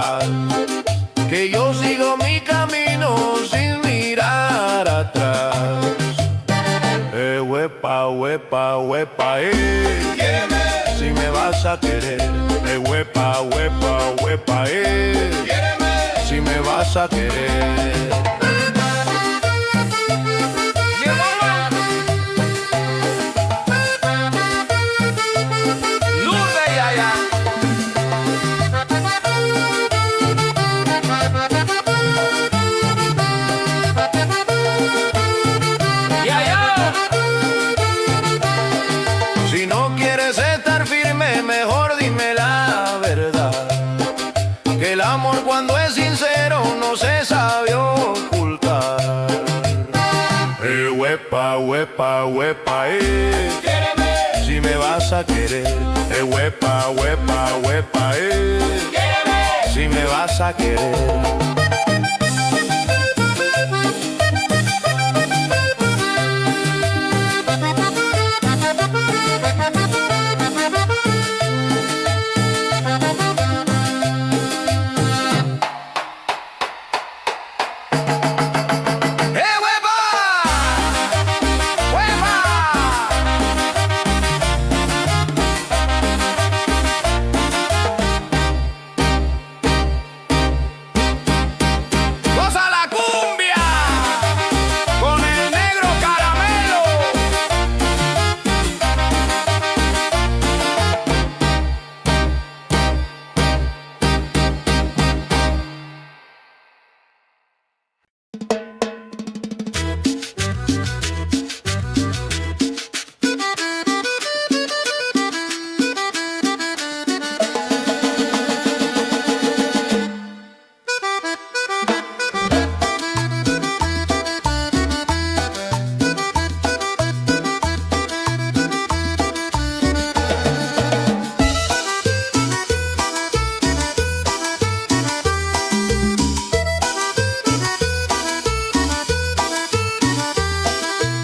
paz, que yo sigo mi camino sin mirar atrás. Huepa, huepa, huepa, Quiéreme si me vas a querer. Huepa, huepa, huepa, Quiéreme si me vas a querer. Si no quieres estar firme, mejor dime la verdad, que el amor cuando es sincero no se sabe ocultar. Huepa, huepa, huepa, Quiéreme si me vas a querer. Huepa, huepa, huepa, Quiéreme si me vas a querer.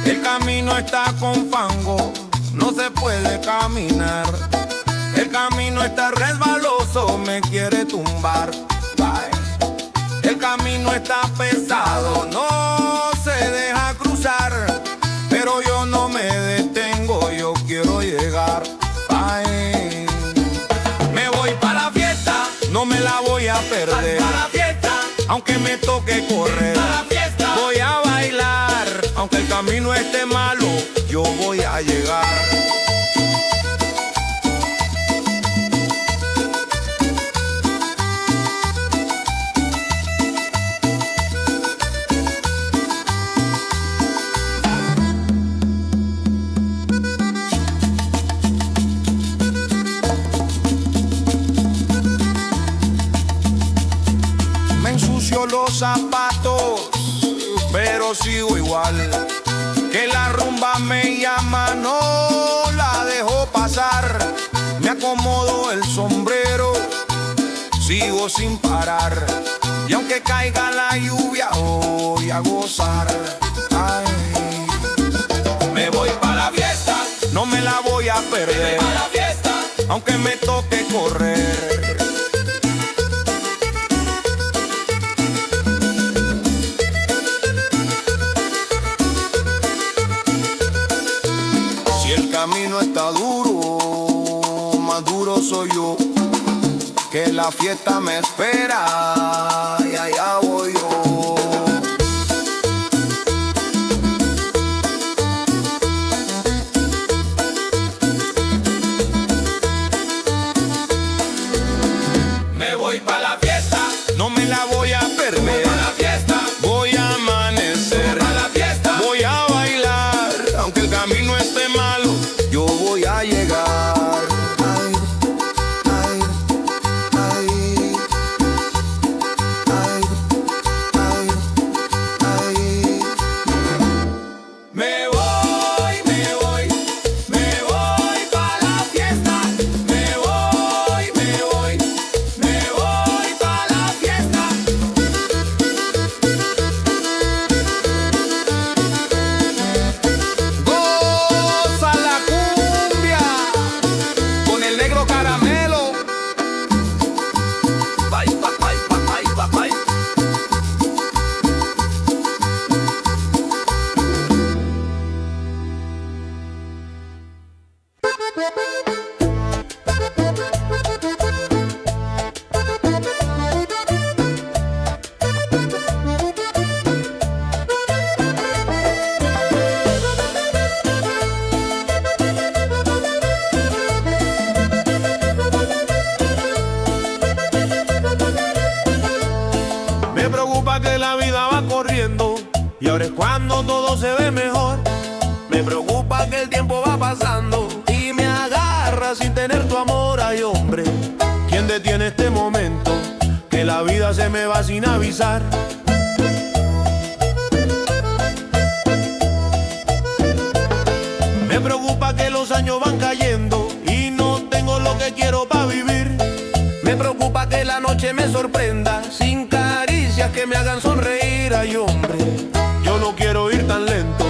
El camino está con fango, no se puede caminar. El camino está resbaloso, me quiere tumbar. El camino está pesado, no se deja cruzar, pero yo no me detengo, yo quiero llegar. Me voy para la fiesta, no me la voy a perder. para la fiesta, Aunque me toque correr, para la fiesta. voy a bailar. Aunque el camino esté malo, yo voy a llegar. Me ensucio los zapatos, pero sigo igual. Que la rumba me llama, no la dejo pasar. Me acomodo el sombrero, sigo sin parar. Y aunque caiga la lluvia, voy a gozar. Me voy para la fiesta, no me la voy a perder. Para la fiesta, Aunque me toque correr. Si el camino está duro, más duro soy yo, que la fiesta me espera y allá voy yo. me voy para la fiesta, No me la voy a perder, para la fiesta, voy a amanecer, para la fiesta. voy a bailar. Aunque el camino esté malo, yo voy a llegar. Ay, ay, ay, ay, ay. preocupa que la vida va corriendo y ahora es cuando todo se ve mejor. Me preocupa que el tiempo va pasando y me agarra sin tener tu amor. Ay, hombre, ¿quién detiene este momento? Que la vida se me va sin avisar. Me preocupa que los años van cayendo y no tengo lo que quiero para vivir. Me preocupa que la noche me sorprenda sin caricias que me hagan sonreír. Ay, hombre, yo no quiero ir tan lento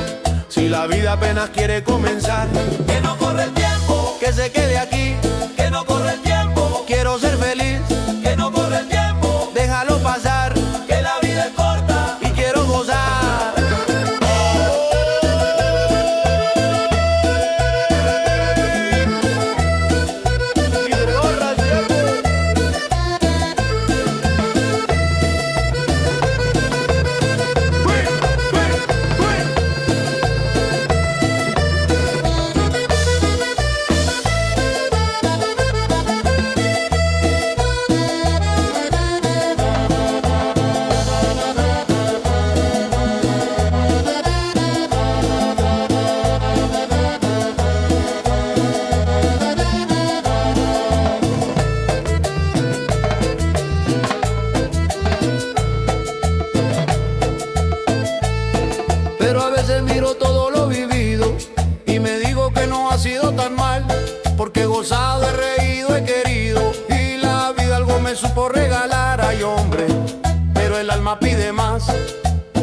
si la vida apenas quiere comenzar. Que no corre el tiempo, Que se quede aquí, que no corre el tiempo, quiero ser feliz. que no corre el tiempo, Déjalo pasar que la vida es corta. y quiero gozar. Pero a veces miro todo lo vivido y me digo que no ha sido tan mal, porque he gozado, he reído, he querido y la vida algo me supo regalar. Ay, hombre, pero el alma pide más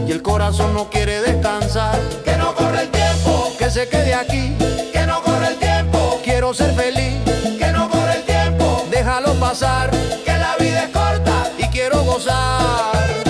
y el corazón no quiere descansar. Que no corre el tiempo, Que se quede aquí, que no corre el tiempo, quiero ser feliz. que no corre el tiempo, Déjalo pasar que la vida es corta. y quiero gozar.